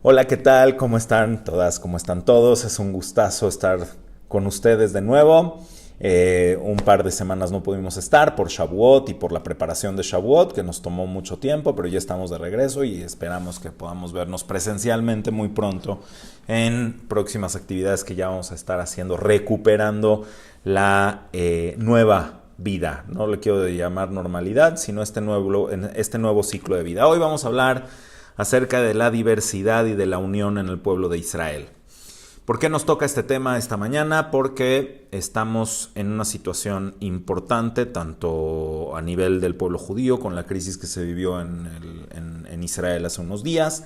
Hola, ¿qué tal? ¿Cómo están todas? ¿Cómo están todos? Es un gustazo estar con ustedes de nuevo. Un par de semanas no pudimos estar por Shavuot y por la preparación de Shavuot, que nos tomó mucho tiempo, pero ya estamos de regreso y esperamos que podamos vernos presencialmente muy pronto en próximas actividades que ya vamos a estar haciendo, recuperando la nueva vida. No le quiero llamar normalidad, sino este nuevo ciclo de vida. Hoy vamos a hablar acerca de la diversidad y de la unión en el pueblo de Israel. ¿Por qué nos toca este tema esta mañana? Porque estamos en una situación importante, tanto a nivel del pueblo judío, con la crisis que se vivió en Israel hace unos días,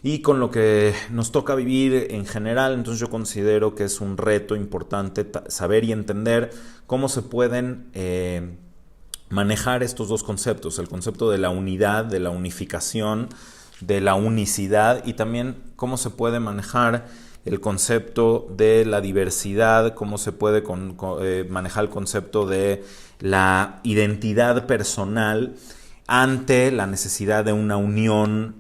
y con lo que nos toca vivir en general. Entonces yo considero que es un reto importante saber y entender cómo se pueden manejar estos dos conceptos, el concepto de la unidad, de la unificación, de la unicidad, y también cómo se puede manejar el concepto de la diversidad, cómo se puede manejar el concepto de la identidad personal ante la necesidad de una unión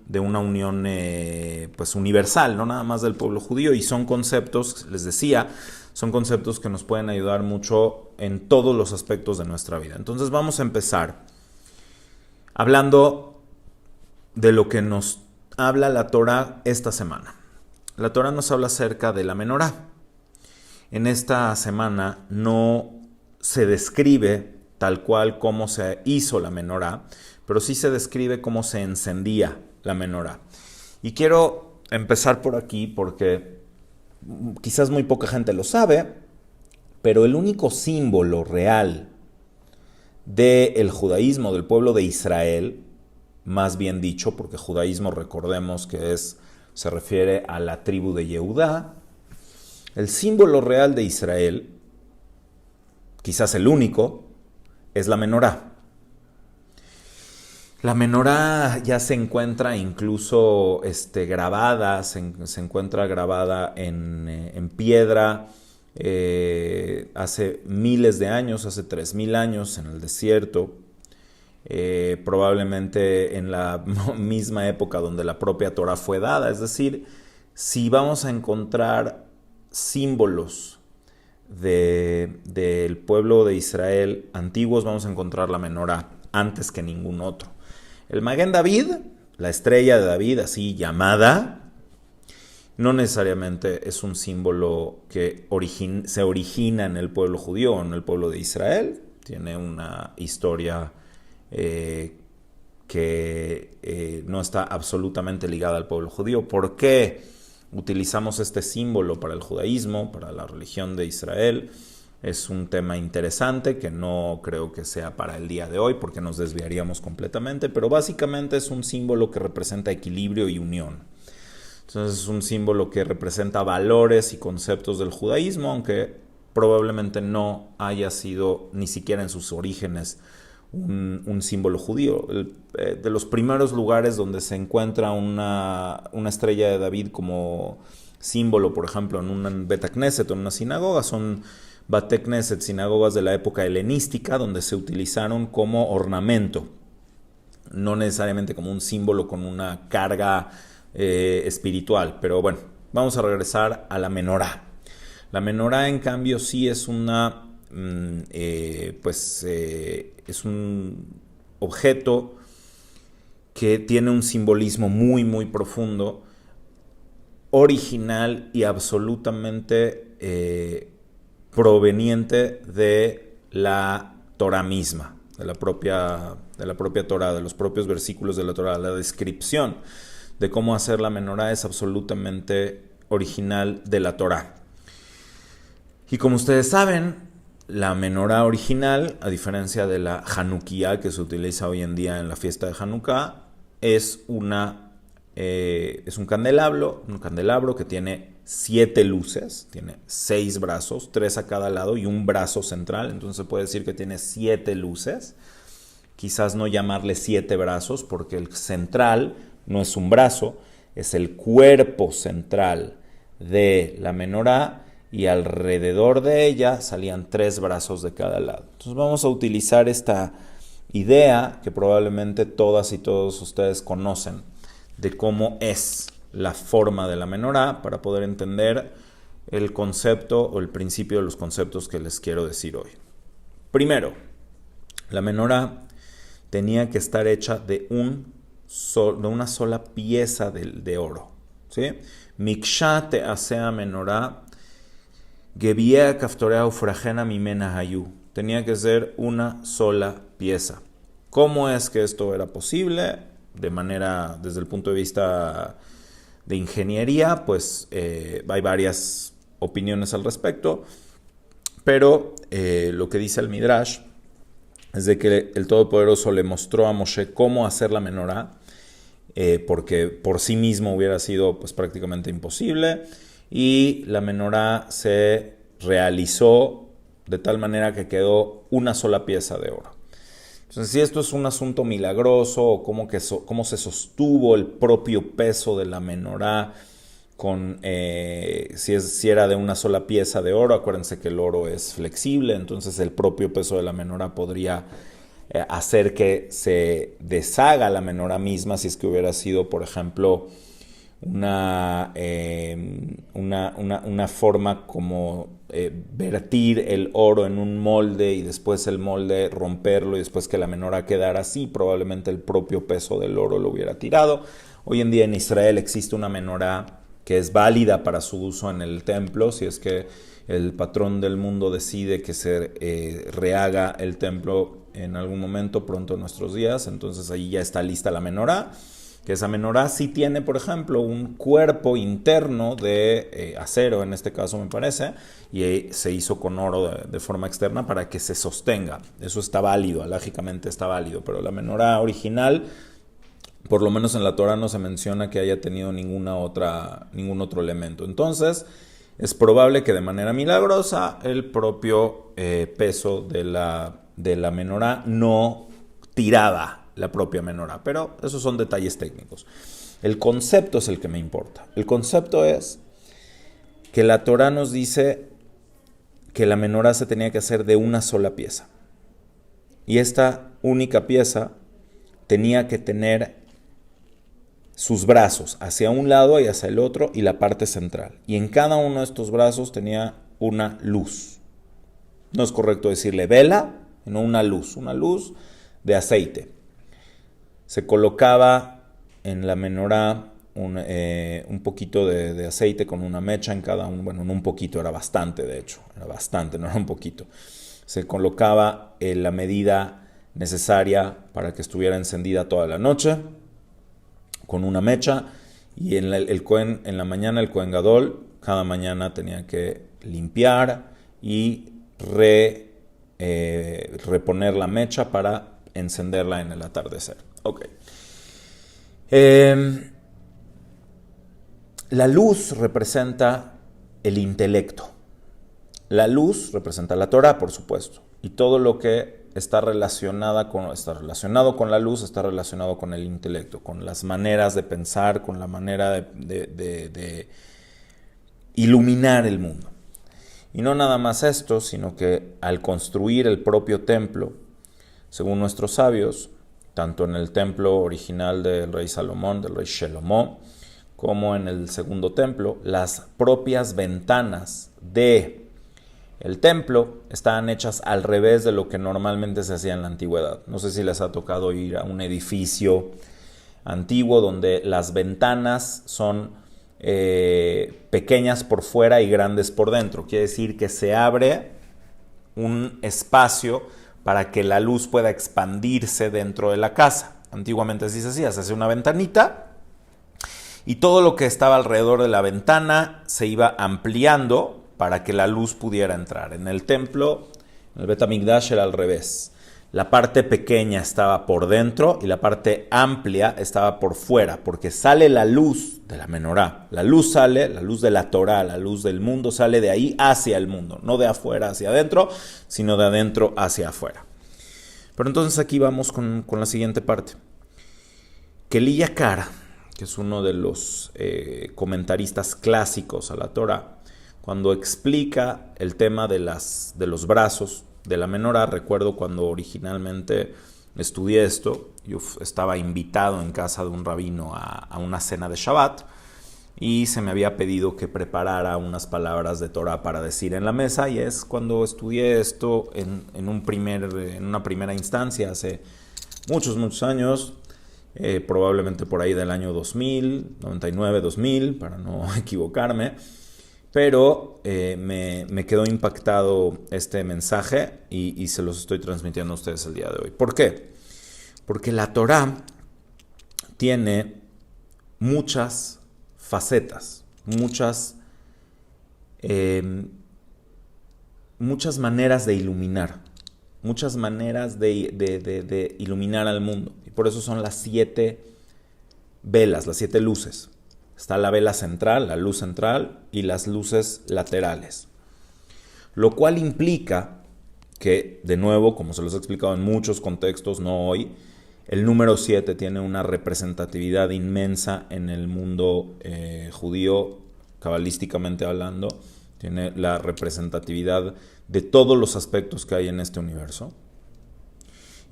pues universal, no nada más del pueblo judío. Y son conceptos, les decía, son conceptos que nos pueden ayudar mucho en todos los aspectos de nuestra vida. Entonces vamos a empezar hablando de lo que nos habla la Torah esta semana. La Torah nos habla acerca de la menorá. En esta semana no se describe tal cual cómo se hizo la menorá, pero sí se describe cómo se encendía la menorá. Y quiero empezar por aquí porque quizás muy poca gente lo sabe, pero el único símbolo real del judaísmo, del pueblo de Israel, más bien dicho, porque judaísmo, recordemos que se refiere a la tribu de Yehudá, el símbolo real de Israel, quizás el único, es la menorá. La menorá ya se encuentra incluso grabada, se encuentra grabada en piedra hace miles de años, hace 3000 años en el desierto. Probablemente en la misma época donde la propia Torah fue dada. Es decir, si vamos a encontrar símbolos del pueblo de Israel antiguos, vamos a encontrar la menorá antes que ningún otro. El Maguen David, la estrella de David, así llamada, no necesariamente es un símbolo que se origina en el pueblo judío o en el pueblo de Israel. Tiene una historia que no está absolutamente ligada al pueblo judío. ¿Por qué utilizamos este símbolo para el judaísmo, para la religión de Israel? Es un tema interesante que no creo que sea para el día de hoy porque nos desviaríamos completamente, pero básicamente es un símbolo que representa equilibrio y unión. Entonces es un símbolo que representa valores y conceptos del judaísmo, aunque probablemente no haya sido ni siquiera en sus orígenes un símbolo judío. De los primeros lugares donde se encuentra una estrella de David como símbolo, por ejemplo, en un Bet Knesset o en una sinagoga, son Bate Knesset, sinagogas de la época helenística, donde se utilizaron como ornamento, no necesariamente como un símbolo con una carga espiritual. Pero bueno, vamos a regresar a la menorá. La menorá, en cambio, sí es es un objeto que tiene un simbolismo muy, muy profundo, original y absolutamente proveniente de la Torah misma, de la propia Torah, de los propios versículos de la Torah. La descripción de cómo hacer la menorá es absolutamente original de la Torah. Y como ustedes saben, la menorá original, a diferencia de la Hanukkah que se utiliza hoy en día en la fiesta de Hanukkah, es un candelabro que tiene 7 luces, tiene 6 brazos, 3 a cada lado y un brazo central. Entonces se puede decir que tiene 7 luces. Quizás no llamarle 7 brazos porque el central no es un brazo, es el cuerpo central de la menorá, y alrededor de ella salían 3 brazos de cada lado. Entonces vamos a utilizar esta idea que probablemente todas y todos ustedes conocen de cómo es la forma de la menorá para poder entender el concepto o el principio de los conceptos que les quiero decir hoy. Primero, la menorá tenía que estar hecha de una sola pieza de oro, ¿sí? Miksha te asea menorá, gebiea kaftorea ufrajena mimena hayu. Tenía que ser una sola pieza. ¿Cómo es que esto era posible? Desde el punto de vista de ingeniería, pues hay varias opiniones al respecto, pero lo que dice el Midrash es de que el Todopoderoso le mostró a Moshe cómo hacer la menorá, porque por sí mismo hubiera sido pues prácticamente imposible, y la menorá se realizó de tal manera que quedó una sola pieza de oro. Entonces, si esto es un asunto milagroso, o cómo se sostuvo el propio peso de la menorá, si era de una sola pieza de oro, acuérdense que el oro es flexible, entonces el propio peso de la menorá podría hacer que se deshaga la menorá misma, si es que hubiera sido, por ejemplo, una forma como vertir el oro en un molde y después el molde romperlo y después que la menorá quedara así, probablemente el propio peso del oro lo hubiera tirado. Hoy en día en Israel existe una menorá que es válida para su uso en el templo, si es que el patrón del mundo decide que se rehaga el templo en algún momento pronto en nuestros días, entonces ahí ya está lista la menorá. Que esa menorá sí tiene, por ejemplo, un cuerpo interno de acero, en este caso me parece, y se hizo con oro de forma externa para que se sostenga. Eso está válido, alágicamente está válido, pero la menorá original, por lo menos en la Torah no se menciona que haya tenido ningún otro elemento. Entonces, es probable que de manera milagrosa el propio peso de la menorá no tiraba la propia menorá, pero esos son detalles técnicos. El concepto es el que me importa. El concepto es que la Torá nos dice que la menorá se tenía que hacer de una sola pieza. Y esta única pieza tenía que tener sus brazos hacia un lado y hacia el otro y la parte central. Y en cada uno de estos brazos tenía una luz. No es correcto decirle vela, sino una luz de aceite. Se colocaba en la menorá un poquito de aceite con una mecha en cada uno. Bueno, no un poquito, era bastante de hecho. Era bastante, no era un poquito. Se colocaba la medida necesaria para que estuviera encendida toda la noche con una mecha. Y el Cohen, en la mañana, el Cohen Gadol, cada mañana tenía que limpiar y reponer la mecha para encenderla en el atardecer. Ok. La luz representa el intelecto. La luz representa la Torah, por supuesto. Y todo lo que está relacionado con la luz está relacionado con el intelecto, con las maneras de pensar, con la manera de iluminar el mundo. Y no nada más esto, sino que al construir el propio templo, según nuestros sabios, tanto en el templo original del rey Salomón, del rey Shelomó, como en el segundo templo, las propias ventanas del templo estaban hechas al revés de lo que normalmente se hacía en la antigüedad. No sé si les ha tocado ir a un edificio antiguo donde las ventanas son pequeñas por fuera y grandes por dentro. Quiere decir que se abre un espacio para que la luz pueda expandirse dentro de la casa. Antiguamente así se hacía, se hacía una ventanita y todo lo que estaba alrededor de la ventana se iba ampliando para que la luz pudiera entrar. En el templo, en el Bet HaMikdash era al revés. La parte pequeña estaba por dentro y la parte amplia estaba por fuera, porque sale la luz de la menorá. La luz sale, la luz de la Torá, la luz del mundo sale de ahí hacia el mundo, no de afuera hacia adentro, sino de adentro hacia afuera. Pero entonces aquí vamos con la siguiente parte. Keli Yakar, que es uno de los comentaristas clásicos a la Torá, cuando explica el tema de los brazos de la menorá, recuerdo cuando originalmente estudié esto, yo estaba invitado en casa de un rabino a una cena de Shabbat, y se me había pedido que preparara unas palabras de Torah para decir en la mesa, y es cuando estudié esto en una primera instancia hace muchos años, probablemente por ahí del año 2000, 99, 2000, para no equivocarme, pero me quedó impactado este mensaje y se los estoy transmitiendo a ustedes el día de hoy. ¿Por qué? Porque la Torah tiene muchas facetas, muchas maneras de iluminar, muchas maneras de iluminar al mundo. Y por eso son las 7 velas, las 7 luces. Está la vela central, la luz central y las luces laterales. Lo cual implica que, de nuevo, como se los he explicado en muchos contextos, no hoy, el número 7 tiene una representatividad inmensa en el mundo judío, cabalísticamente hablando. Tiene la representatividad de todos los aspectos que hay en este universo.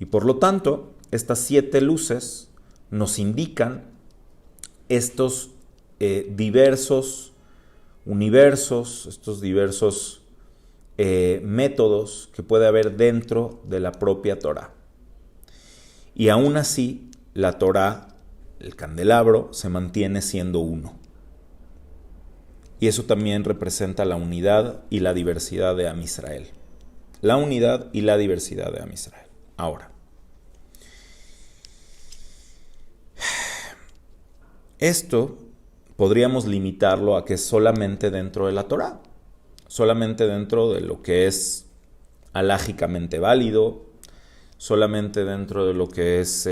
Y por lo tanto, estas 7 luces nos indican estos diversos universos, estos diversos métodos que puede haber dentro de la propia Torah. Y aún así, la Torah, el candelabro, se mantiene siendo uno. Y eso también representa la unidad y la diversidad de Am Israel. La unidad y la diversidad de Am Israel. Ahora, esto podríamos limitarlo a que es solamente dentro de la Torah, solamente dentro de lo que es halágicamente válido, solamente dentro de lo que es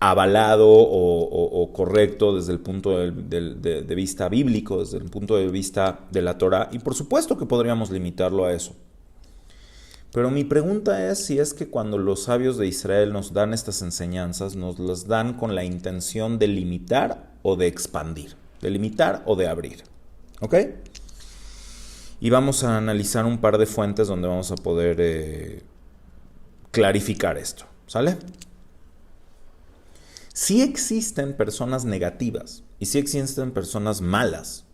avalado o correcto desde el punto de vista bíblico, desde el punto de vista de la Torah, y por supuesto que podríamos limitarlo a eso. Pero mi pregunta es si es que cuando los sabios de Israel nos dan estas enseñanzas, nos las dan con la intención de limitar o de expandir, de limitar o de abrir. ¿Ok? Y vamos a analizar un par de fuentes donde vamos a poder clarificar esto. ¿Sale? Sí existen personas negativas y sí existen personas malas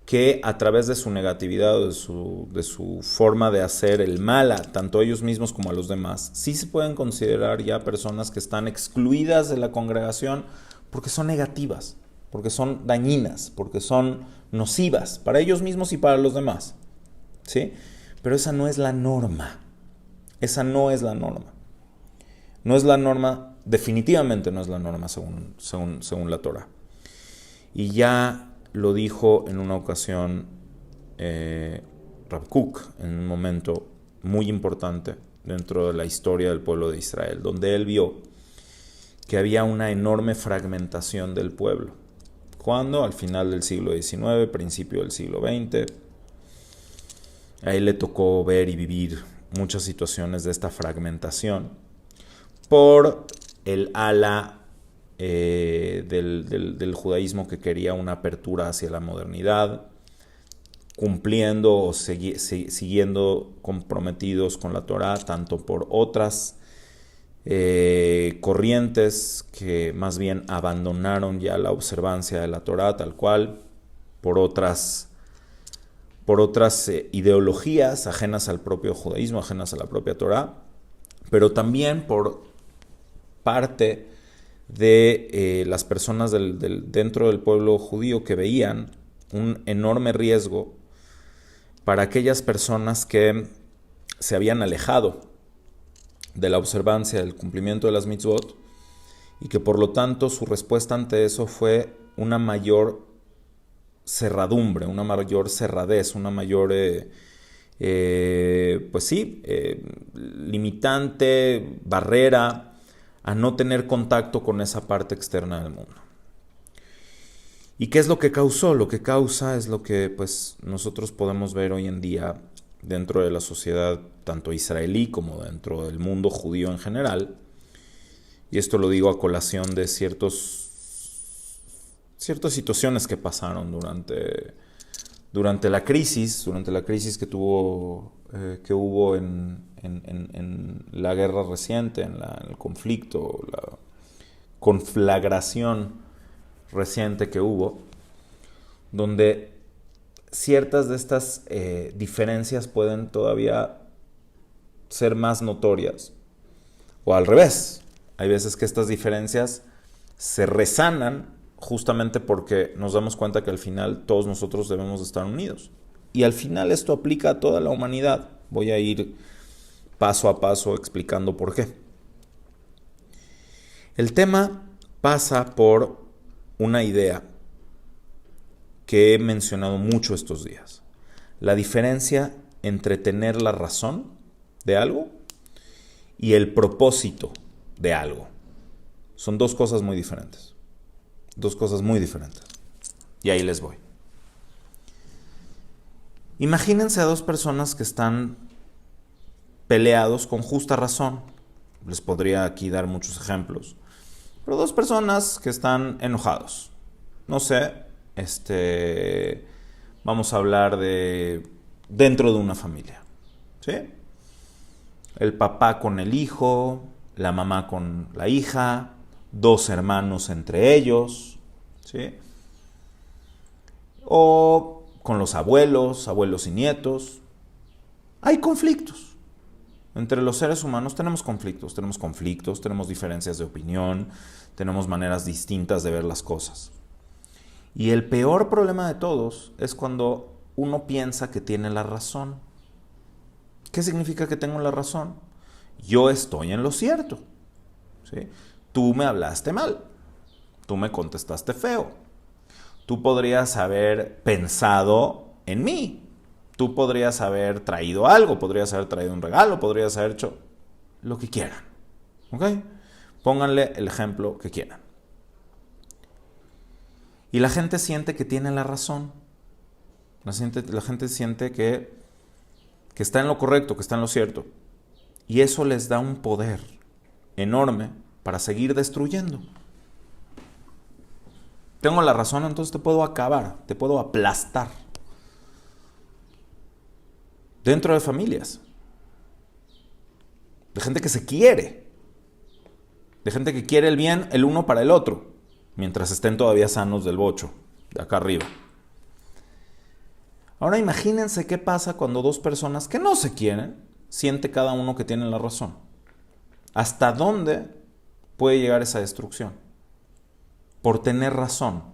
que a través de su negatividad o de su forma de hacer el mal a tanto ellos mismos como a los demás, sí se pueden considerar ya personas que están excluidas de la congregación porque son negativas, porque son dañinas, porque son nocivas para ellos mismos y para los demás. ¿Sí? Pero esa no es la norma. Esa no es la norma. No es la norma, definitivamente no es la norma según la Torah. Y ya lo dijo en una ocasión Rav Kook, en un momento muy importante dentro de la historia del pueblo de Israel, donde él vio que había una enorme fragmentación del pueblo. Cuando al final del siglo XIX, principio del siglo XX, a él le tocó ver y vivir muchas situaciones de esta fragmentación por el ala del judaísmo que quería una apertura hacia la modernidad, cumpliendo o siguiendo comprometidos con la Torah, tanto por otras corrientes que más bien abandonaron ya la observancia de la Torah tal cual, por otras ideologías ajenas al propio judaísmo, ajenas a la propia Torah, pero también por parte de las personas dentro del pueblo judío que veían un enorme riesgo para aquellas personas que se habían alejado de la observancia, del cumplimiento de las mitzvot, y que por lo tanto su respuesta ante eso fue una mayor cerradumbre, una mayor cerradez, una mayor limitante, barrera a no tener contacto con esa parte externa del mundo. ¿Y qué es lo que causó? Lo que causa es lo que pues nosotros podemos ver hoy en día dentro de la sociedad tanto israelí como dentro del mundo judío en general. Y esto lo digo a colación de ciertas situaciones que pasaron durante la crisis que hubo en la guerra reciente, en el conflicto, la conflagración reciente que hubo, donde ciertas de estas diferencias pueden todavía ser más notorias. O al revés, hay veces que estas diferencias se resanan justamente porque nos damos cuenta que al final todos nosotros debemos de estar unidos. Y al final esto aplica a toda la humanidad. Voy a ir paso a paso explicando por qué. El tema pasa por una idea que he mencionado mucho estos días. La diferencia entre tener la razón de algo y el propósito de algo. Son dos cosas muy diferentes. Dos cosas muy diferentes. Y ahí les voy. Imagínense a dos personas que están peleados con justa razón. Les podría aquí dar muchos ejemplos. Pero dos personas que están enojados. No sé, vamos a hablar de dentro de una familia. ¿Sí? El papá con el hijo, la mamá con la hija, dos hermanos entre ellos, ¿sí? O con los abuelos y nietos. Hay conflictos. Entre los seres humanos tenemos conflictos, tenemos diferencias de opinión, tenemos maneras distintas de ver las cosas. Y el peor problema de todos es cuando uno piensa que tiene la razón. ¿Qué significa que tengo la razón? Yo estoy en lo cierto. ¿Sí? Tú me hablaste mal. Tú me contestaste feo. Tú podrías haber pensado en mí. Tú podrías haber traído algo, podrías haber traído un regalo, podrías haber hecho lo que quieran. ¿Ok? Pónganle el ejemplo que quieran. Y la gente siente que tiene la razón. La gente siente que está en lo correcto, que está en lo cierto. Y eso les da un poder enorme para seguir destruyendo. Tengo la razón, entonces te puedo acabar, te puedo aplastar. Dentro de familias. De gente que se quiere. De gente que quiere el bien el uno para el otro. Mientras estén todavía sanos del bocho, de acá arriba. Ahora imagínense qué pasa cuando dos personas que no se quieren, siente cada uno que tiene la razón. ¿Hasta dónde puede llegar esa destrucción? Por tener razón.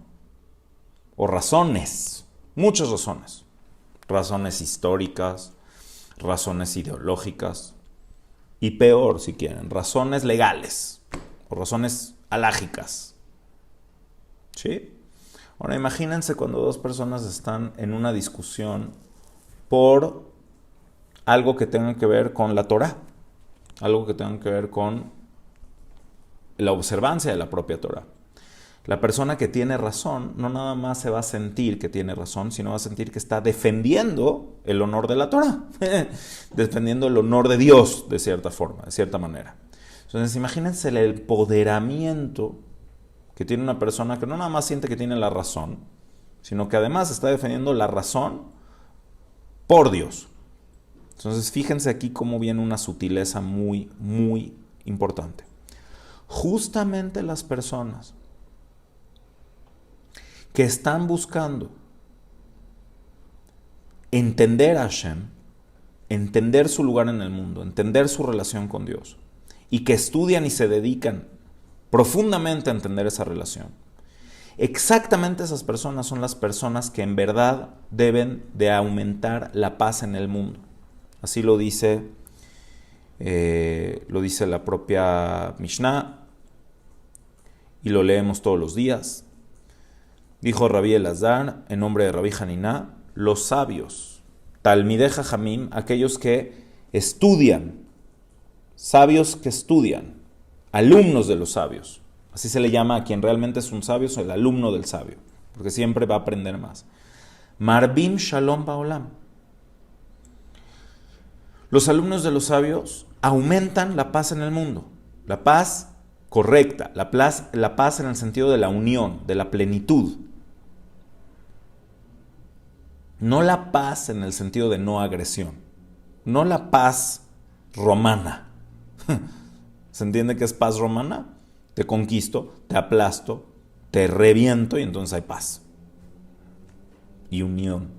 O razones. Muchas razones. Razones históricas, razones ideológicas. Y peor, si quieren, razones legales. O razones alágicas. ¿Sí? Ahora imagínense cuando dos personas están en una discusión por algo que tenga que ver con la Torá, algo que tenga que ver con la observancia de la propia Torá. La persona que tiene razón no nada más se va a sentir que tiene razón, sino va a sentir que está defendiendo el honor de la Torá, defendiendo el honor de Dios de cierta forma, de cierta manera. Entonces imagínense el empoderamiento que tiene una persona que no nada más siente que tiene la razón, sino que además está defendiendo la razón por Dios. Entonces fíjense aquí cómo viene una sutileza muy, muy importante. Justamente las personas que están buscando entender a Hashem, entender su lugar en el mundo, entender su relación con Dios, y que estudian y se dedican profundamente a entender esa relación. Exactamente esas personas son las personas que en verdad deben de aumentar la paz en el mundo. Así lo dice la propia Mishnah y lo leemos todos los días. Dijo Rabí Elazar en nombre de Rabí Haniná, los sabios, Talmidei Jajamim, aquellos que estudian, sabios que estudian, alumnos de los sabios. Así se le llama a quien realmente es un sabio, es el alumno del sabio, porque siempre va a aprender más. Marbim Shalom Baolam. Los alumnos de los sabios aumentan la paz en el mundo, la paz correcta, la paz en el sentido de la unión, de la plenitud. No la paz en el sentido de no agresión, no la paz romana. ¿Se entiende qué es paz romana? Te conquisto, te aplasto, te reviento y entonces hay paz y unión.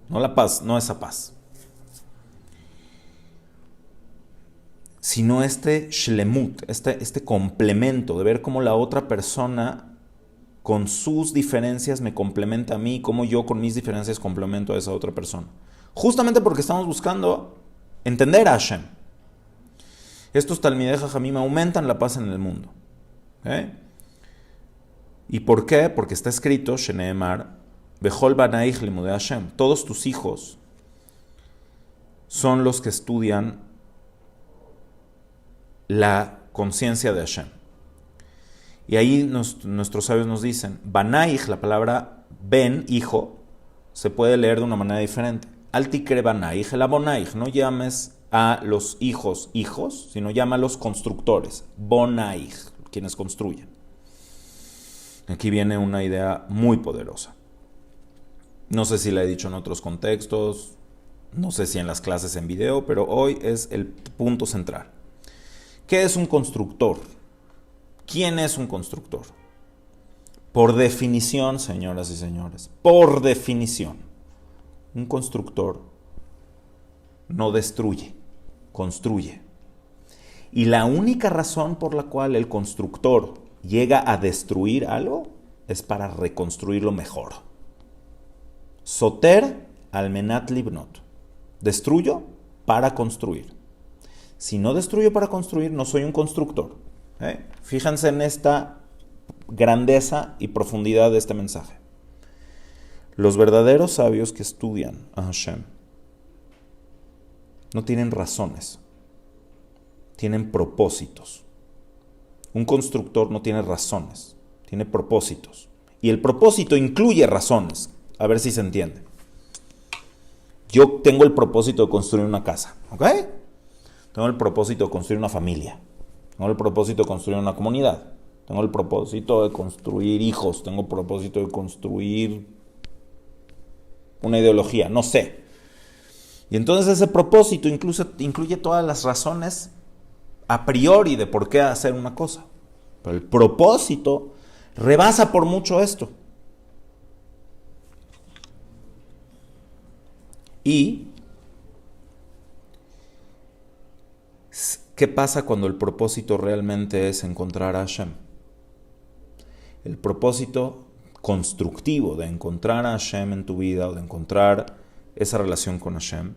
No la paz, no esa paz, sino este shlemut, este complemento de ver cómo la otra persona con sus diferencias me complementa a mí, cómo yo con mis diferencias complemento a esa otra persona. Justamente porque estamos buscando entender a Hashem. Estos Talmidei Jajamim aumentan la paz en el mundo. ¿Okay? ¿Y por qué? Porque está escrito, Sheneemar, Bechol banaich limudei Hashem. Todos tus hijos son los que estudian la conciencia de Hashem. Y ahí nuestros sabios nos dicen, Banaich, la palabra ben, hijo, se puede leer de una manera diferente. Al tikre Banaich, el abonaich, no llames a los hijos hijos, sino llámalos constructores. Bonaich, quienes construyen. Aquí viene una idea muy poderosa. No sé si la he dicho en otros contextos, no sé si en las clases en video, pero hoy es el punto central. ¿Qué es un constructor? ¿Quién es un constructor? Por definición, señoras y señores, por definición, un constructor no destruye, construye. Y la única razón por la cual el constructor llega a destruir algo es para reconstruirlo mejor. Soter al menat libnot. Destruyo para construir. Si no destruyo para construir, no soy un constructor. Fíjense en esta grandeza y profundidad de este mensaje. Los verdaderos sabios que estudian a Hashem no tienen razones, tienen propósitos. Un constructor no tiene razones, tiene propósitos. Y el propósito incluye razones. A ver si se entiende. Yo tengo el propósito de construir una casa, ¿ok? Tengo el propósito de construir una familia. Tengo el propósito de construir una comunidad. Tengo el propósito de construir hijos. Tengo el propósito de construir una ideología. No sé. Y entonces ese propósito incluye todas las razones a priori de por qué hacer una cosa. Pero el propósito rebasa por mucho esto. Y ¿qué pasa cuando el propósito realmente es encontrar a Hashem? El propósito constructivo de encontrar a Hashem en tu vida o de encontrar esa relación con Hashem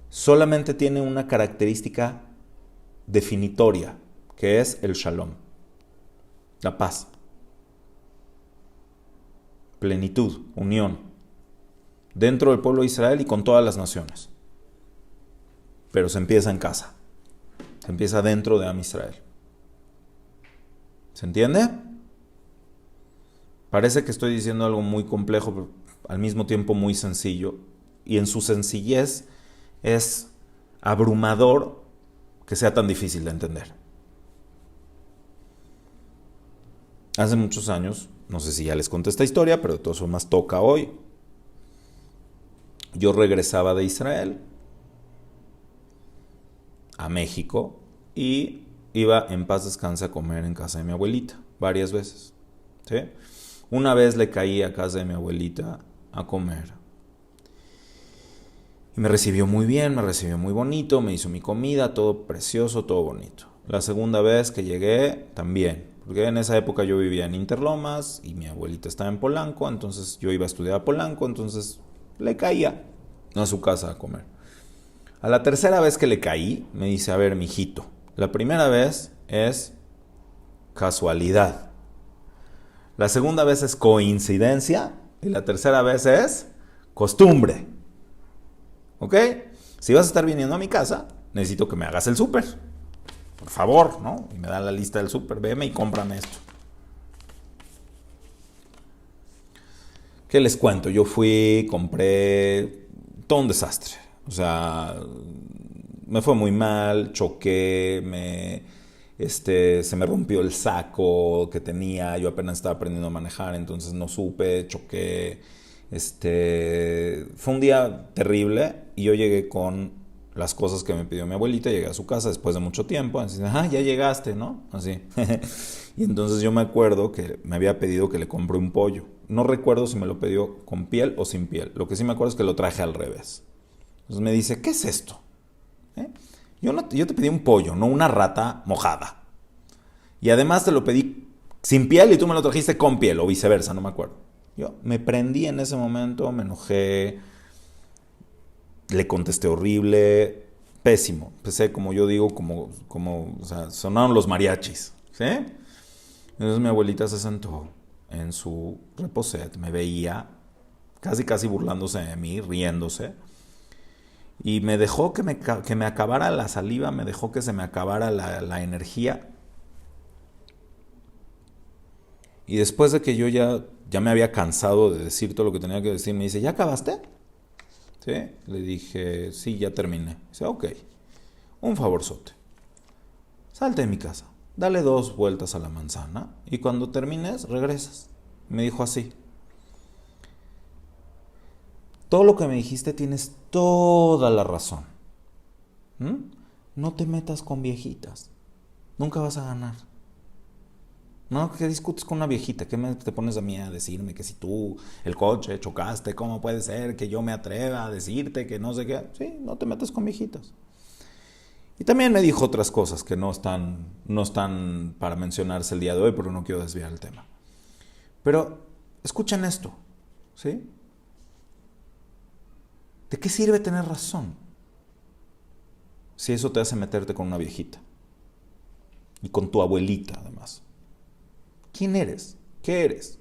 solamente tiene una característica definitoria, que es el shalom, la paz, plenitud, unión, dentro del pueblo de Israel y con todas las naciones. Pero se empieza en casa. Se empieza dentro de Am Israel. ¿Se entiende? Parece que estoy diciendo algo muy complejo, pero al mismo tiempo muy sencillo. Y en su sencillez es abrumador que sea tan difícil de entender. Hace muchos años, no sé si ya les conté esta historia, pero de todas formas toca hoy. Yo regresaba de Israel a México y iba en paz descanse a comer en casa de mi abuelita varias veces. ¿Sí? Una vez le caí a casa de mi abuelita a comer y me recibió muy bien, me recibió muy bonito, me hizo mi comida, todo precioso, todo bonito. La segunda vez que llegué también, porque en esa época yo vivía en Interlomas y mi abuelita estaba en Polanco, entonces yo iba a estudiar a Polanco, entonces le caía a su casa a comer. A la tercera vez que le caí, me dice, a ver, mijito, la primera vez es casualidad. La segunda vez es coincidencia. Y la tercera vez es costumbre. ¿Ok? Si vas a estar viniendo a mi casa, necesito que me hagas el súper. Por favor, ¿no? Y me da la lista del súper. Veme y cómprame esto. ¿Qué les cuento? Yo fui, compré, todo un desastre. O sea, me fue muy mal, choqué, se me rompió el saco que tenía, yo apenas estaba aprendiendo a manejar, entonces no supe, choqué. Fue un día terrible y yo llegué con las cosas que me pidió mi abuelita. Llegué a su casa después de mucho tiempo. Así, ya llegaste, ¿no? Así. Y entonces yo me acuerdo que me había pedido que le compré un pollo. No recuerdo si me lo pidió con piel o sin piel. Lo que sí me acuerdo es que lo traje al revés. Entonces me dice, ¿qué es esto? Yo te pedí un pollo, no una rata mojada. Y además te lo pedí sin piel y tú me lo trajiste con piel, o viceversa, no me acuerdo. Yo me prendí en ese momento, me enojé, le contesté horrible, pésimo. Empecé, como yo digo, o sea, sonaron los mariachis, ¿sí? Entonces mi abuelita se sentó en su reposet, me veía, casi burlándose de mí, riéndose. Y me dejó que me acabara la saliva, me dejó que se me acabara la energía. Y después de que yo ya me había cansado de decir todo lo que tenía que decir, me dice, ¿ya acabaste? ¿Sí? Le dije, sí, ya terminé. Dice, ok, un favorzote. Salte de mi casa, dale 2 vueltas a la manzana y cuando termines, regresas. Me dijo así. Todo lo que me dijiste tienes toda la razón. No te metas con viejitas. Nunca vas a ganar. No, que discutes con una viejita. ¿Qué te pones a mí a decirme que si tú, el coche, chocaste, cómo puede ser que yo me atreva a decirte que no sé qué? Sí, no te metas con viejitas. Y también me dijo otras cosas que no están para mencionarse el día de hoy, pero no quiero desviar el tema. Pero escuchen esto, ¿sí? ¿De qué sirve tener razón si eso te hace meterte con una viejita? Y con tu abuelita, además. ¿Quién eres? ¿Qué eres?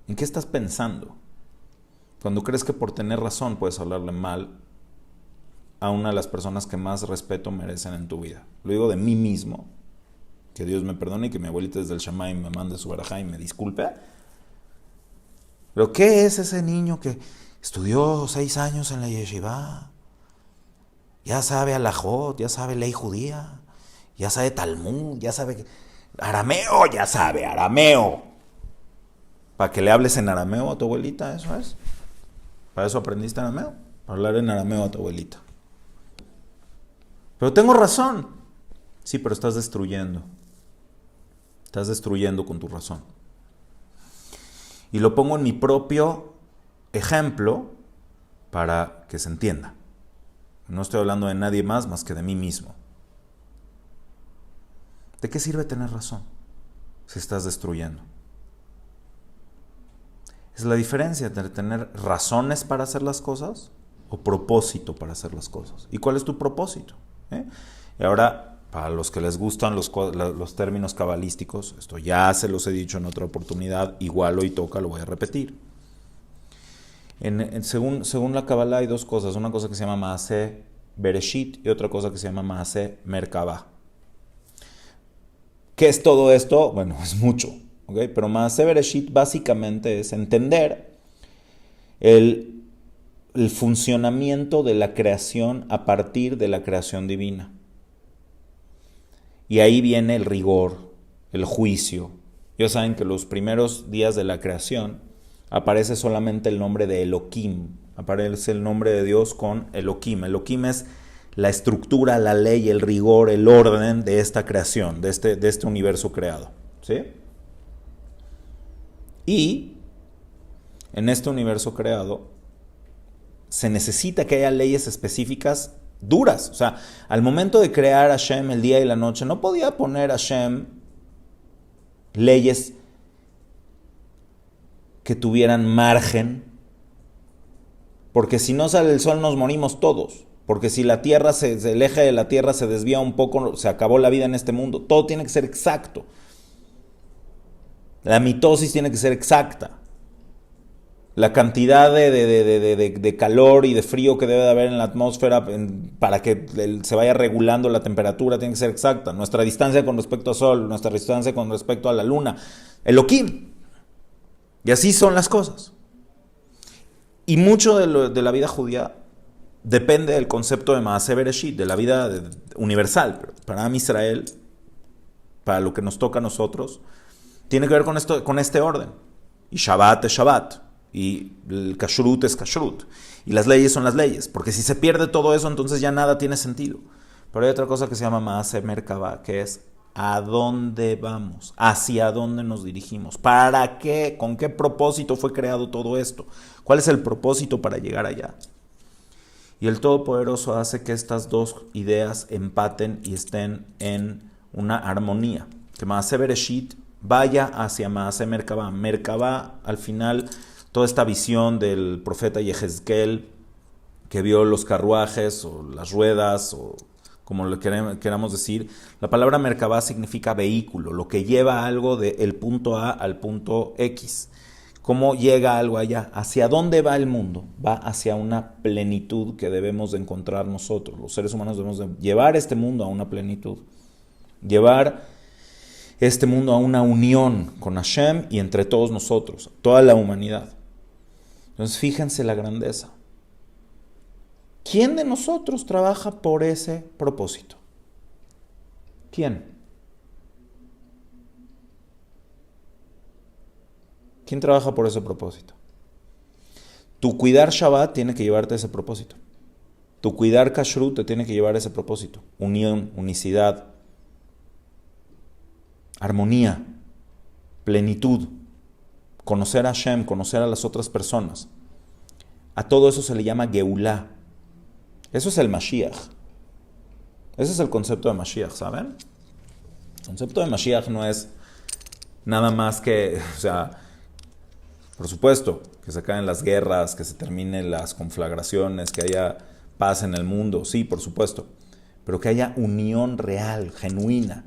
¿En qué estás pensando? Cuando crees que por tener razón puedes hablarle mal a una de las personas que más respeto merecen en tu vida. Lo digo de mí mismo. Que Dios me perdone y que mi abuelita desde el Shammai me mande su verajá y me disculpe. ¿Pero qué es ese niño que estudió 6 años en la yeshiva? Ya sabe alajot, ya sabe ley judía, ya sabe Talmud, ya sabe arameo, ya sabe arameo. ¿Para que le hables en arameo a tu abuelita? Eso es. ¿Para eso aprendiste arameo? Para hablar en arameo a tu abuelita. Pero tengo razón. Sí, pero estás destruyendo. Estás destruyendo con tu razón. Y lo pongo en mi propio ejemplo para que se entienda. No estoy hablando de nadie más que de mí mismo. ¿De qué sirve tener razón si estás destruyendo? Es la diferencia entre tener razones para hacer las cosas o propósito para hacer las cosas. ¿Y cuál es tu propósito? Y ahora, para los que les gustan los términos cabalísticos, esto ya se los he dicho en otra oportunidad, igual hoy toca, lo voy a repetir. Según la Kabbalah hay 2 cosas, una cosa que se llama Maaseh Bereshit y otra cosa que se llama Maaseh Merkabah. ¿Qué es todo esto? Bueno, es mucho, ¿okay? Pero Maaseh Bereshit básicamente es entender el funcionamiento de la creación a partir de la creación divina. Y ahí viene el rigor, el juicio. Ya saben que los primeros días de la creación aparece solamente el nombre de Elohim, aparece el nombre de Dios con Elohim. Elohim es la estructura, la ley, el rigor, el orden de esta creación, de este universo creado, ¿sí? Y en este universo creado se necesita que haya leyes específicas duras. O sea, al momento de crear Hashem el día y la noche, no podía poner Hashem leyes que tuvieran margen, porque si no sale el sol nos morimos todos, porque si la tierra el eje de la tierra se desvía un poco, se acabó la vida en este mundo. Todo tiene que ser exacto. La mitosis tiene que ser exacta. La cantidad de calor y de frío que debe de haber en la atmósfera para que se vaya regulando la temperatura tiene que ser exacta. Nuestra distancia con respecto al sol, nuestra distancia con respecto a la luna. Elohim. Y así son las cosas. Y mucho de la vida judía depende del concepto de Maaseh Bereshit, de la vida universal. Para Am Israel, para lo que nos toca a nosotros, tiene que ver con este orden. Y Shabbat es Shabbat. Y el kashrut es kashrut. Y las leyes son las leyes. Porque si se pierde todo eso, entonces ya nada tiene sentido. Pero hay otra cosa que se llama Maaseh Merkavah, que es ¿a dónde vamos? ¿Hacia dónde nos dirigimos? ¿Para qué? ¿Con qué propósito fue creado todo esto? ¿Cuál es el propósito para llegar allá? Y el Todopoderoso hace que estas dos ideas empaten y estén en una armonía. Que Maaseh Bereshit vaya hacia Maaseh Merkavah. Merkavah, al final, toda esta visión del profeta Yehezkel, que vio los carruajes o las ruedas o como le queramos decir, la palabra Merkavah significa vehículo, lo que lleva algo del punto A al punto X. ¿Cómo llega algo allá? ¿Hacia dónde va el mundo? Va hacia una plenitud que debemos de encontrar nosotros. Los seres humanos debemos de llevar este mundo a una plenitud. Llevar este mundo a una unión con Hashem y entre todos nosotros, toda la humanidad. Entonces fíjense la grandeza. ¿Quién de nosotros trabaja por ese propósito? ¿Quién? ¿Quién trabaja por ese propósito? Tu cuidar Shabbat tiene que llevarte a ese propósito. Tu cuidar Kashrut te tiene que llevar a ese propósito. Unión, unicidad, armonía, plenitud, conocer a Hashem, conocer a las otras personas. A todo eso se le llama Geulah. Eso es el Mashiach. Ese es el concepto de Mashiach, ¿saben? El concepto de Mashiach no es nada más que, por supuesto, que se acaben las guerras, que se terminen las conflagraciones, que haya paz en el mundo, sí, por supuesto, pero que haya unión real, genuina.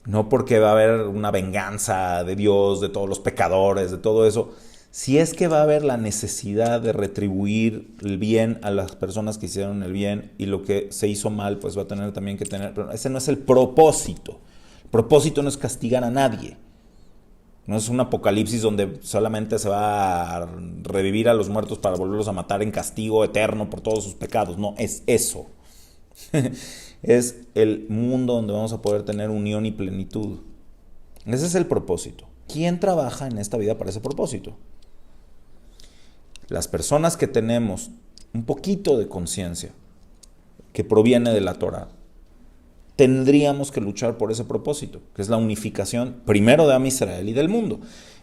No porque va a haber una venganza de Dios, de todos los pecadores, de todo eso. Si es que va a haber la necesidad de retribuir el bien a las personas que hicieron el bien y lo que se hizo mal, pues va a tener también que tener... Pero ese no es el propósito. El propósito no es castigar a nadie. No es un apocalipsis donde solamente se va a revivir a los muertos para volverlos a matar en castigo eterno por todos sus pecados. No, es eso. Es el mundo donde vamos a poder tener unión y plenitud. Ese es el propósito. ¿Quién trabaja en esta vida para ese propósito? Las personas que tenemos un poquito de conciencia que proviene de la Torah, tendríamos que luchar por ese propósito, que es la unificación primero de Am Israel y del mundo.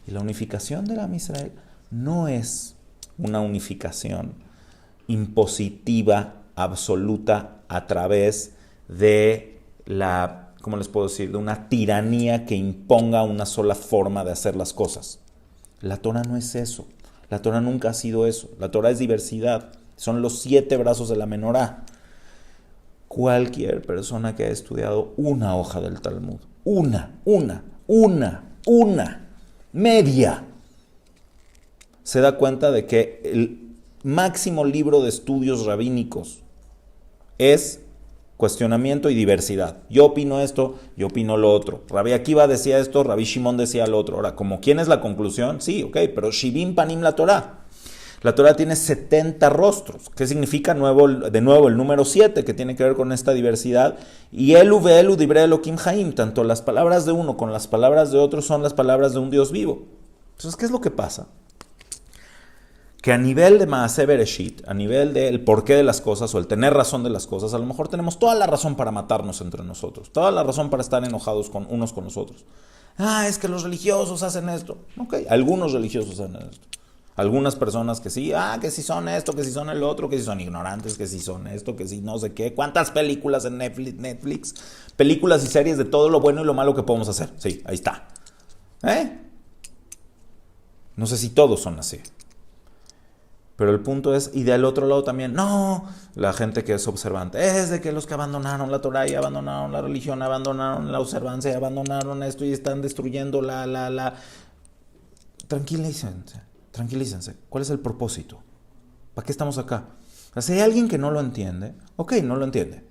Y la unificación de Am Israel no es una unificación impositiva, absoluta, a través de la, ¿cómo les puedo decir?, de una tiranía que imponga una sola forma de hacer las cosas. La Torah no es eso. La Torah nunca ha sido eso. La Torah es diversidad. Son los 7 brazos de la menorá. Cualquier persona que haya estudiado una hoja del Talmud, media, se da cuenta de que el máximo libro de estudios rabínicos es cuestionamiento y diversidad. Yo opino esto, yo opino lo otro. Rabbi Akiva decía esto, Rabbi Shimon decía lo otro. Ahora, ¿como quién es la conclusión? Sí, ok, pero Shivim Panim la Torah. La Torah tiene 70 rostros. ¿Qué significa de nuevo el número 7, que tiene que ver con esta diversidad? Y Elu ve'elu divrei Elokim Haim. Tanto las palabras de uno con las palabras de otro son las palabras de un Dios vivo. Entonces, ¿qué es lo que pasa? Que a nivel de Maaseh Bereshit, a nivel del porqué de las cosas o el tener razón de las cosas, a lo mejor tenemos toda la razón para matarnos entre nosotros, toda la razón para estar enojados unos con los otros. Es que los religiosos hacen esto. Ok, algunos religiosos hacen esto. Algunas personas que sí, que sí son esto, que sí son el otro, que sí son ignorantes, que sí son esto, que sí no sé qué. ¿Cuántas películas en Netflix? Películas y series de todo lo bueno y lo malo que podemos hacer. Sí, ahí está. No sé si todos son así. Pero el punto es, y del otro lado también, no, la gente que es observante, es de que los que abandonaron la Torah y abandonaron la religión, abandonaron la observancia, abandonaron esto y están destruyendo la... Tranquilícense. ¿Cuál es el propósito? ¿Para qué estamos acá? O sea, si hay alguien que no lo entiende, ok, no lo entiende.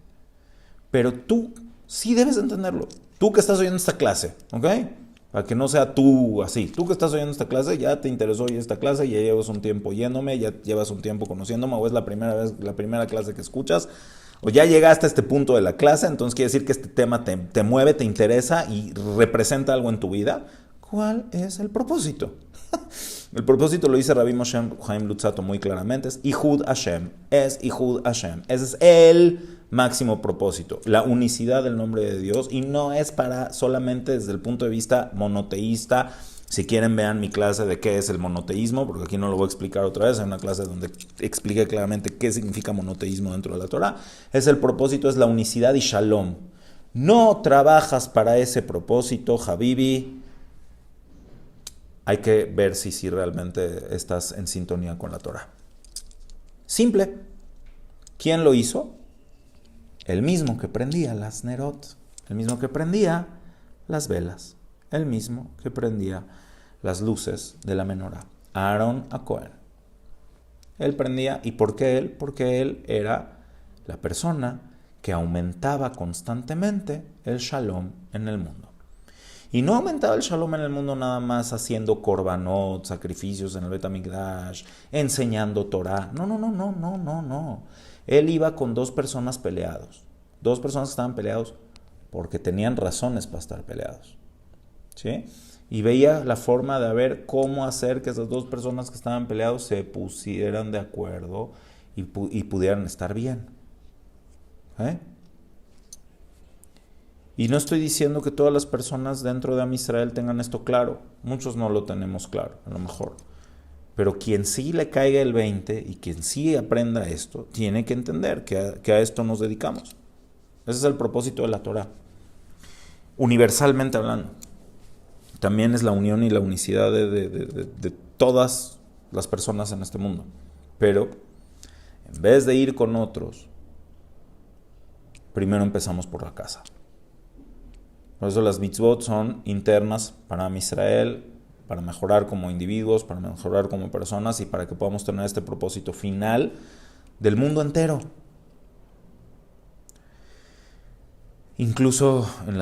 Pero tú sí debes entenderlo. Tú que estás oyendo esta clase, ok, para que no sea tú así. Tú que estás oyendo esta clase, ya te interesó hoy esta clase, ya llevas un tiempo oyéndome, ya llevas un tiempo conociéndome, o es la primera clase que escuchas, o ya llegaste a este punto de la clase, entonces quiere decir que este tema te mueve, te interesa y representa algo en tu vida. ¿Cuál es el propósito? El propósito lo dice Rabbi Moshe Chaim Luzzatto muy claramente, es Ihud Hashem, es Ihud Hashem. Ese es el máximo propósito, la unicidad del nombre de Dios, y no es para solamente desde el punto de vista monoteísta. Si quieren, vean mi clase de qué es el monoteísmo, porque aquí no lo voy a explicar otra vez, hay una clase donde expliqué claramente qué significa monoteísmo dentro de la Torah. El propósito es la unicidad y shalom. No trabajas para ese propósito, Habibi. Hay que ver si realmente estás en sintonía con la Torah. Simple. ¿Quién lo hizo? El mismo que prendía las nerot, el mismo que prendía las velas, el mismo que prendía las luces de la menorá, Aarón HaKohen. Él prendía, ¿y por qué él? Porque él era la persona que aumentaba constantemente el shalom en el mundo. Y no aumentaba el shalom en el mundo nada más haciendo korbanot, sacrificios en el Bet HaMikdash, enseñando Torah. No. Él iba con dos personas peleados. Dos personas que estaban peleados porque tenían razones para estar peleados. ¿Sí? Y veía la forma de ver cómo hacer que esas dos personas que estaban peleados se pusieran de acuerdo y pudieran estar bien. ¿Eh? Y no estoy diciendo que todas las personas dentro de Am Israel tengan esto claro. Muchos no lo tenemos claro, a lo mejor. Pero quien sí le caiga el 20 y quien sí aprenda esto, tiene que entender que a esto nos dedicamos. Ese es el propósito de la Torah. Universalmente hablando. También es la unión y la unicidad de todas las personas en este mundo. Pero en vez de ir con otros, primero empezamos por la casa. Por eso las mitzvot son internas para Am Israel, para mejorar como individuos, para mejorar como personas y para que podamos tener este propósito final del mundo entero. Incluso en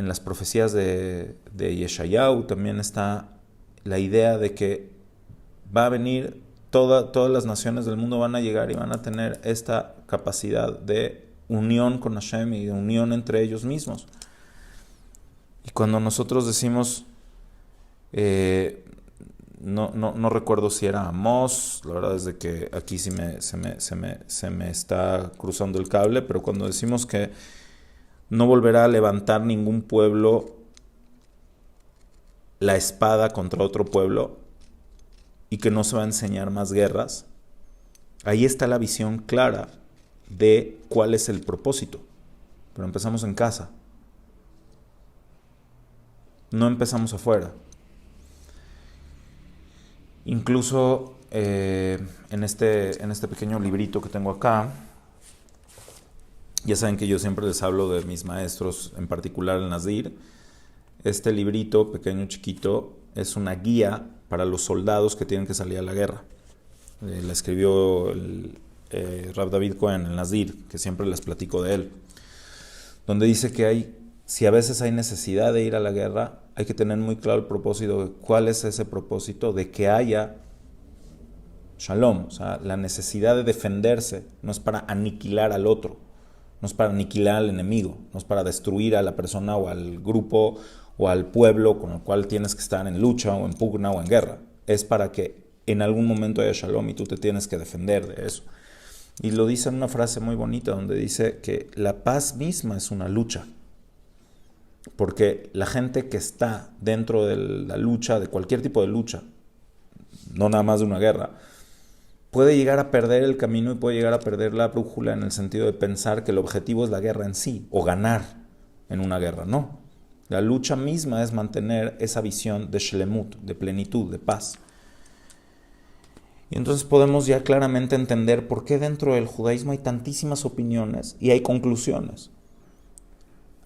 las profecías de Yeshayahu también está la idea de que va a venir, todas las naciones del mundo van a llegar y van a tener esta capacidad de unión con Hashem y de unión entre ellos mismos. Y cuando nosotros decimos, no recuerdo si era Amós, la verdad es de que aquí sí se me está cruzando el cable, pero cuando decimos que no volverá a levantar ningún pueblo la espada contra otro pueblo y que no se va a enseñar más guerras, ahí está la visión clara de cuál es el propósito. Pero empezamos en casa. No empezamos afuera. Incluso en este pequeño librito que tengo acá, ya saben que yo siempre les hablo de mis maestros, en particular el Nazir. Este librito pequeño, chiquito, es una guía para los soldados que tienen que salir a la guerra. La escribió el Rav David Cohen, el Nazir, que siempre les platico de él. Donde dice que si a veces hay necesidad de ir a la guerra, hay que tener muy claro el propósito. ¿Cuál es ese propósito? De que haya shalom. O sea, la necesidad de defenderse no es para aniquilar al otro, no es para aniquilar al enemigo, no es para destruir a la persona o al grupo o al pueblo con el cual tienes que estar en lucha o en pugna o en guerra. Es para que en algún momento haya shalom y tú te tienes que defender de eso. Y lo dice en una frase muy bonita donde dice que la paz misma es una lucha. Porque la gente que está dentro de la lucha, de cualquier tipo de lucha, no nada más de una guerra, puede llegar a perder el camino y puede llegar a perder la brújula en el sentido de pensar que el objetivo es la guerra en sí, o ganar en una guerra. No. La lucha misma es mantener esa visión de shlemut, de plenitud, de paz. Y entonces podemos ya claramente entender por qué dentro del judaísmo hay tantísimas opiniones y hay conclusiones.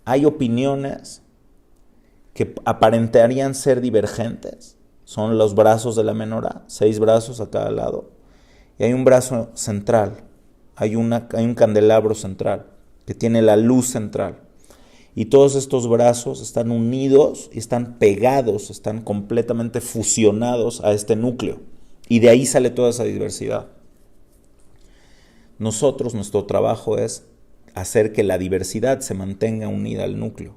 Hay opiniones que aparentarían ser divergentes. Son los brazos de la menorá, 6 brazos a cada lado. Y hay un brazo central, hay un candelabro central que tiene la luz central. Y todos estos brazos están unidos y están pegados, están completamente fusionados a este núcleo. Y de ahí sale toda esa diversidad. Nuestro trabajo es hacer que la diversidad se mantenga unida al núcleo.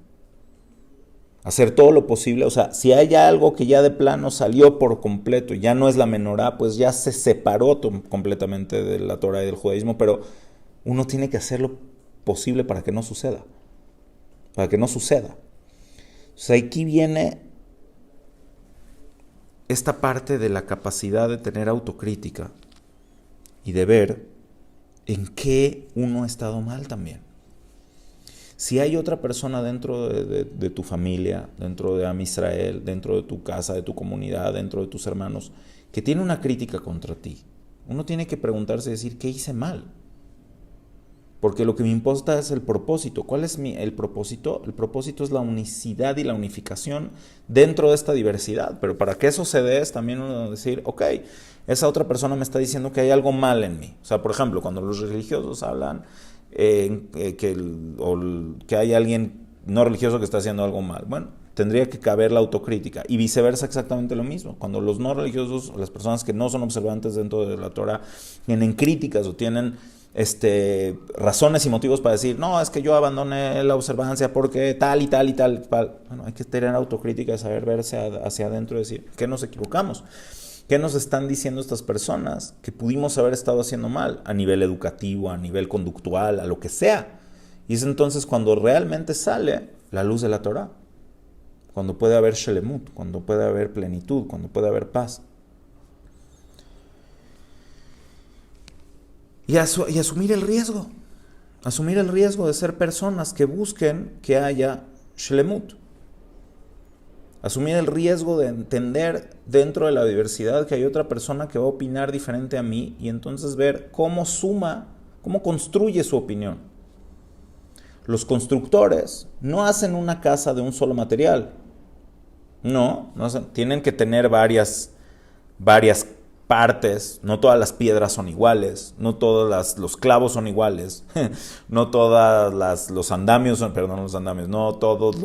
hacer todo lo posible. O sea, si hay algo que ya de plano salió por completo, ya no es la menorá, pues ya se separó completamente de la Torah y del judaísmo, pero uno tiene que hacer lo posible para que no suceda. Para que no suceda. O sea, aquí viene esta parte de la capacidad de tener autocrítica y de ver en qué uno ha estado mal también. Si hay otra persona dentro de tu familia, dentro de Am Israel, dentro de tu casa, de tu comunidad, dentro de tus hermanos, que tiene una crítica contra ti, uno tiene que preguntarse y decir, ¿qué hice mal? Porque lo que me importa es el propósito. ¿Cuál es el propósito? El propósito es la unicidad y la unificación dentro de esta diversidad. Pero para que eso se dé es también uno decir, ok, esa otra persona me está diciendo que hay algo mal en mí. O sea, por ejemplo, cuando los religiosos hablan que hay alguien no religioso que está haciendo algo mal. Bueno, tendría que caber la autocrítica. Y viceversa exactamente lo mismo. Cuando los no religiosos, las personas que no son observantes dentro de la Torah, tienen críticas o tienen razones y motivos para decir, no, es que yo abandoné la observancia porque tal y tal y tal. Bueno, hay que tener autocrítica, saber verse hacia adentro y decir, ¿qué nos equivocamos? ¿Qué nos están diciendo estas personas que pudimos haber estado haciendo mal a nivel educativo, a nivel conductual, a lo que sea? Y es entonces cuando realmente sale la luz de la Torah, cuando puede haber shelemut, cuando puede haber plenitud, cuando puede haber paz. Y asumir el riesgo de ser personas que busquen que haya shlemut. Asumir el riesgo de entender dentro de la diversidad que hay otra persona que va a opinar diferente a mí y entonces ver cómo cómo construye su opinión. Los constructores no hacen una casa de un solo material. No hacen, tienen que tener varias partes, no todas las piedras son iguales, no todos los clavos son iguales, no todas los andamios son, no todos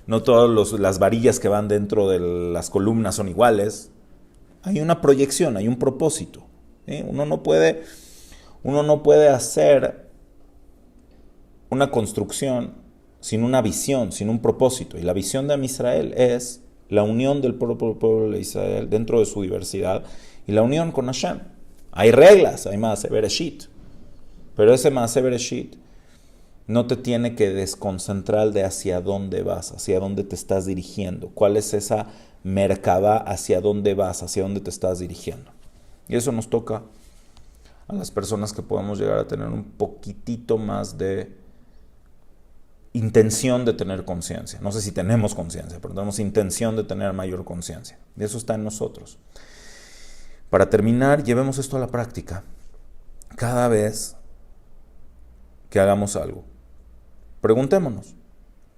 no todas las varillas que van dentro de las columnas son iguales. Hay una proyección, hay un propósito. Uno no puede hacer una construcción sin una visión, sin un propósito. Y la visión de Am Israel es la unión del pueblo de Israel dentro de su diversidad y la unión con Hashem. Hay reglas, hay Maaseh Bereshit, pero ese Maaseh Bereshit no te tiene que desconcentrar de hacia dónde vas, hacia dónde te estás dirigiendo, cuál es esa merkabá, hacia dónde vas, hacia dónde te estás dirigiendo. Y eso nos toca a las personas que podemos llegar a tener un poquitito más de intención de tener conciencia. No sé si tenemos conciencia, pero tenemos intención de tener mayor conciencia. Y eso está en nosotros. Para terminar, llevemos esto a la práctica. Cada vez que hagamos algo, preguntémonos,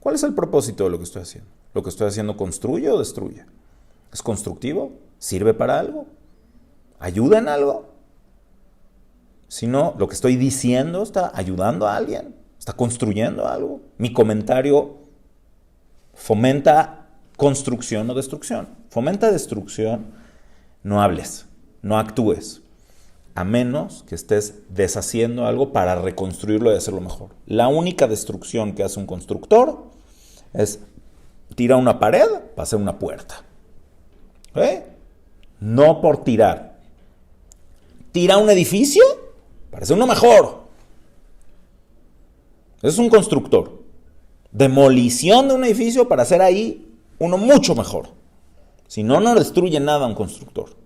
¿cuál es el propósito de lo que estoy haciendo? ¿Lo que estoy haciendo construye o destruye? ¿Es constructivo? ¿Sirve para algo? ¿Ayuda en algo? Si no, ¿lo que estoy diciendo está ayudando a alguien? ¿Está construyendo algo? Mi comentario fomenta construcción o destrucción. Fomenta destrucción, no hables, no actúes, a menos que estés deshaciendo algo para reconstruirlo y hacerlo mejor. La única destrucción que hace un constructor es tirar una pared para hacer una puerta. No por tirar. Tira un edificio para hacer uno mejor. Es un constructor. Demolición de un edificio para hacer ahí uno mucho mejor. Si no, no destruye nada un constructor.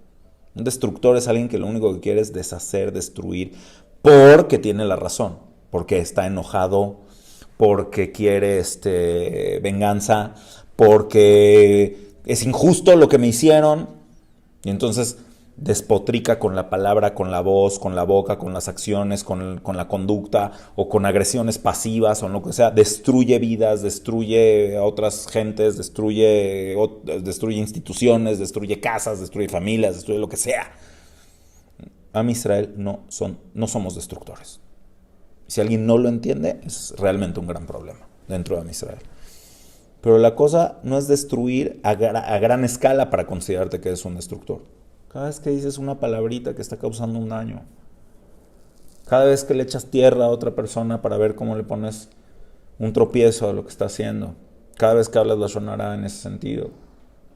Un destructor es alguien que lo único que quiere es deshacer, destruir, porque tiene la razón, porque está enojado, porque quiere venganza, porque es injusto lo que me hicieron. Y entonces despotrica con la palabra, con la voz, con la boca, con las acciones, con la conducta o con agresiones pasivas o lo que sea. Destruye vidas, destruye a otras gentes, destruye instituciones, destruye casas, destruye familias, destruye lo que sea. Am Israel no somos destructores. Si alguien no lo entiende, es realmente un gran problema dentro de Am Israel. Pero la cosa no es destruir a gran escala para considerarte que eres un destructor. Cada vez que dices una palabrita que está causando un daño, cada vez que le echas tierra a otra persona para ver cómo le pones un tropiezo a lo que está haciendo, Cada vez que hablas lashon hara en ese sentido.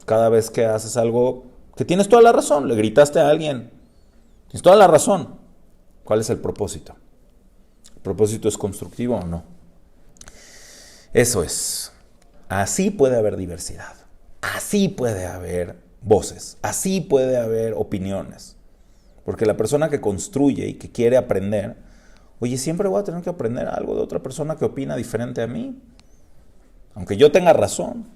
Cada vez que haces algo que tienes toda la razón, le gritaste a alguien, tienes toda la razón. ¿Cuál es el propósito? ¿El propósito es constructivo o no? Eso es. Así puede haber diversidad. Así puede haber voces. Así puede haber opiniones. Porque la persona que construye y que quiere aprender, oye, siempre voy a tener que aprender algo de otra persona que opina diferente a mí. Aunque yo tenga razón.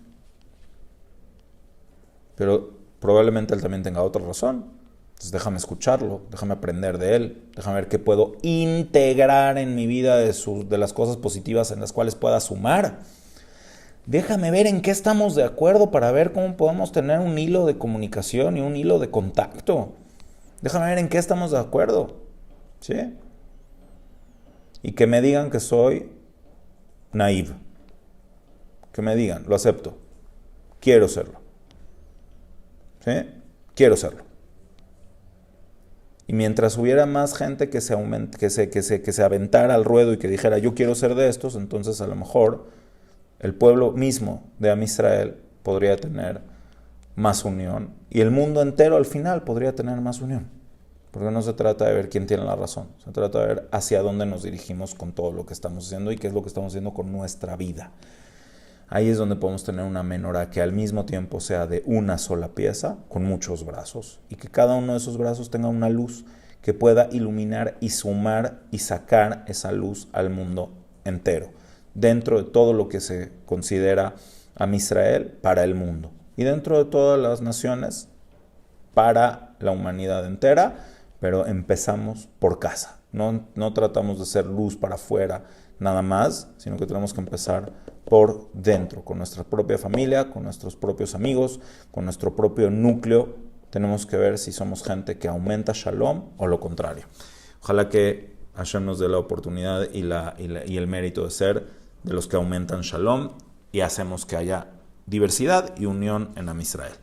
Pero probablemente él también tenga otra razón. Entonces déjame escucharlo, déjame aprender de él, déjame ver qué puedo integrar en mi vida de las cosas positivas en las cuales pueda sumar. Déjame ver en qué estamos de acuerdo para ver cómo podemos tener un hilo de comunicación y un hilo de contacto. Déjame ver en qué estamos de acuerdo. ¿Sí? Y que me digan que soy naive. Que me digan, lo acepto. Quiero serlo. ¿Sí? Quiero serlo. Y mientras hubiera más gente que se aventara al ruedo y que dijera, yo quiero ser de estos, entonces a lo mejor el pueblo mismo de Am Israel podría tener más unión. Y el mundo entero al final podría tener más unión. Porque no se trata de ver quién tiene la razón. Se trata de ver hacia dónde nos dirigimos con todo lo que estamos haciendo y qué es lo que estamos haciendo con nuestra vida. Ahí es donde podemos tener una menorá que al mismo tiempo sea de una sola pieza, con muchos brazos, y que cada uno de esos brazos tenga una luz que pueda iluminar y sumar y sacar esa luz al mundo entero, dentro de todo lo que se considera Am Israel para el mundo, y dentro de todas las naciones para la humanidad entera, pero empezamos por casa. No tratamos de ser luz para afuera nada más, sino que tenemos que empezar por dentro, con nuestra propia familia, con nuestros propios amigos, con nuestro propio núcleo. Tenemos que ver si somos gente que aumenta shalom o lo contrario. Ojalá que Hashem nos dé la oportunidad y el mérito de ser de los que aumentan shalom y hacemos que haya diversidad y unión en Am Israel.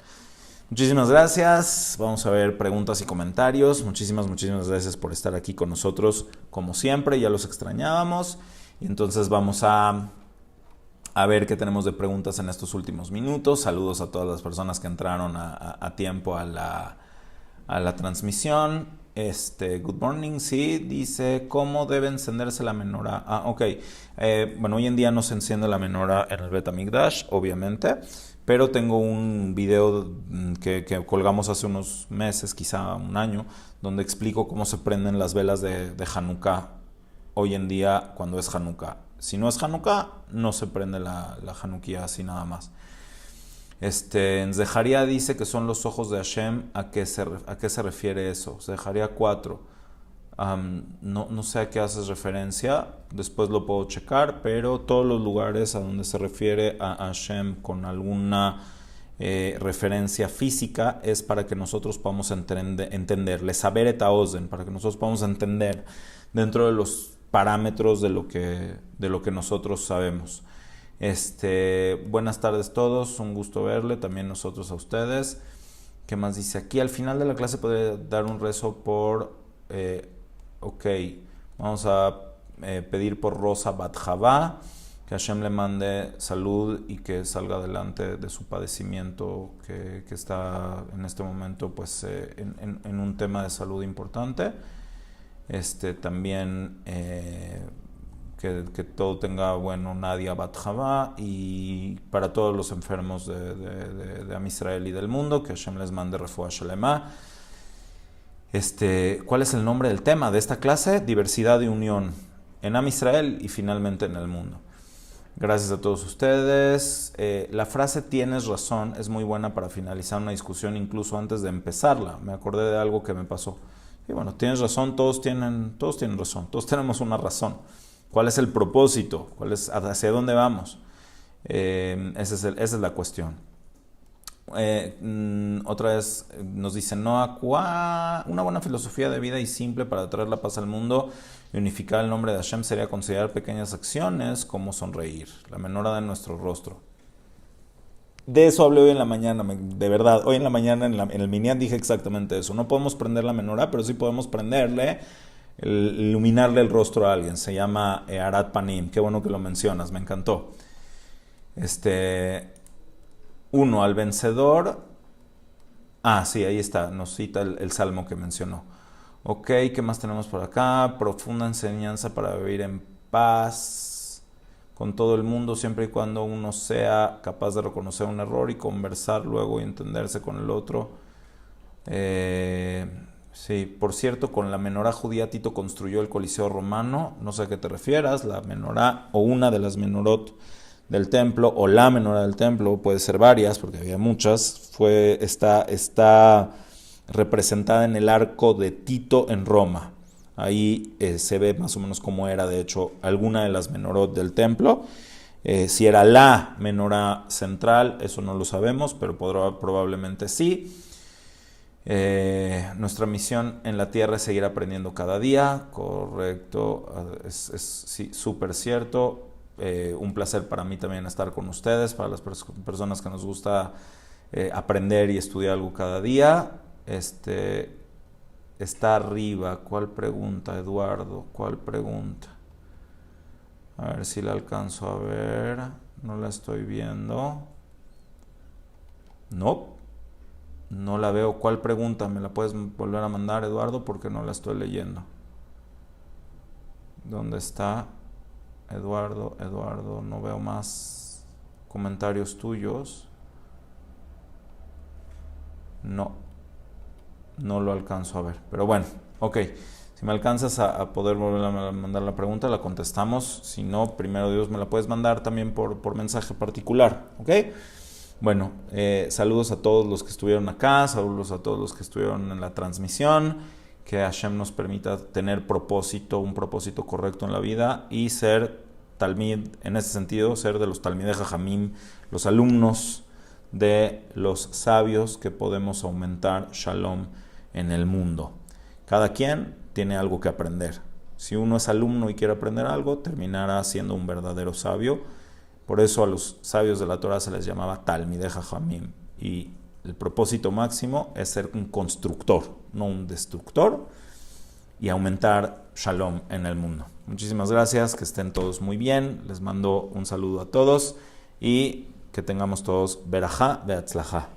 Muchísimas gracias. Vamos a ver preguntas y comentarios. Muchísimas gracias por estar aquí con nosotros como siempre. Ya los extrañábamos. Y entonces vamos a ver qué tenemos de preguntas en estos últimos minutos. Saludos a todas las personas que entraron a tiempo a la transmisión. Good morning, sí, dice, ¿cómo debe encenderse la menorá? Ok. Bueno, hoy en día no se enciende la menorá en el Bet HaMikdash, obviamente, pero tengo un video que colgamos hace unos meses, quizá un año, donde explico cómo se prenden las velas de Hanukkah hoy en día cuando es Hanukkah. Si no es Hanukkah, no se prende la Hanukkah así nada más. En Zeharia dice que son los ojos de Hashem. ¿A qué se refiere eso? Zeharia 4. No sé a qué haces referencia. Después lo puedo checar. Pero todos los lugares a donde se refiere a Hashem con alguna referencia física es para que nosotros podamos entenderle. Saber et haozen, para que nosotros podamos entender dentro de los parámetros de lo que nosotros sabemos. Buenas tardes todos, un gusto verle, también nosotros a ustedes. ¿Qué más dice aquí? Al final de la clase podría dar un rezo por vamos a pedir por Rosa Bat Javá, que Hashem le mande salud y que salga adelante de su padecimiento que está en este momento pues en un tema de salud importante. También que todo tenga bueno Nadia Bat Javá, y para todos los enfermos de Am Israel y del mundo, que Hashem les mande refuah shalema. ¿Cuál es el nombre del tema de esta clase? Diversidad y unión en Am Israel y finalmente en el mundo. Gracias a todos ustedes. La frase tienes razón es muy buena para finalizar una discusión incluso antes de empezarla. Me acordé de algo que me pasó. Y bueno, tienes razón, todos tienen razón, todos tenemos una razón. ¿Cuál es el propósito? ¿Hacia dónde vamos? Esa es la cuestión. Otra vez nos dice Noah, una buena filosofía de vida y simple para traer la paz al mundo y unificar el nombre de Hashem sería considerar pequeñas acciones como sonreír, la menorá de nuestro rostro. De eso hablé hoy en la mañana, de verdad. Hoy en la mañana en el Minyan dije exactamente eso. No podemos prender la menorá, pero sí podemos prenderle, iluminarle el rostro a alguien. Se llama Arat Panim. Qué bueno que lo mencionas, me encantó. Uno, al vencedor. Sí, ahí está, nos cita el salmo que mencionó. Ok, ¿qué más tenemos por acá? Profunda enseñanza para vivir en paz con todo el mundo, siempre y cuando uno sea capaz de reconocer un error y conversar luego y entenderse con el otro. Sí, por cierto, con la menorá judía Tito construyó el Coliseo romano. No sé a qué te refieras, la menorá o una de las menorot del templo o la menorá del templo, puede ser varias porque había muchas, está representada en el arco de Tito en Roma. Ahí se ve más o menos cómo era de hecho alguna de las menorot del templo. Si era la menorá central, eso no lo sabemos, pero probablemente sí. Nuestra misión en la tierra es seguir aprendiendo cada día, correcto, es sí, súper cierto. Un placer para mí también estar con ustedes, para las personas que nos gusta aprender y estudiar algo cada día. Está arriba, ¿cuál pregunta, Eduardo? ¿Cuál pregunta? A ver si la alcanzo a ver, no la estoy viendo. No la veo. ¿Cuál pregunta? ¿Me la puedes volver a mandar, Eduardo? Porque no la estoy leyendo. ¿Dónde está? Eduardo, no veo más comentarios tuyos. No lo alcanzo a ver. Pero bueno, ok. Si me alcanzas a poder volver a mandar la pregunta, la contestamos. Si no, primero Dios, me la puedes mandar también por mensaje particular. ¿Ok? Bueno, saludos a todos los que estuvieron acá, saludos a todos los que estuvieron en la transmisión, que Hashem nos permita tener un propósito correcto en la vida y ser talmid, en ese sentido, ser de los talmidei jajamim, los alumnos de los sabios que podemos aumentar shalom en el mundo. Cada quien tiene algo que aprender. Si uno es alumno y quiere aprender algo, terminará siendo un verdadero sabio. Por eso a los sabios de la Torah se les llamaba talmidei jajamim. Y el propósito máximo es ser un constructor, no un destructor, y aumentar shalom en el mundo. Muchísimas gracias, que estén todos muy bien. Les mando un saludo a todos y que tengamos todos berajá ve'atzlajá.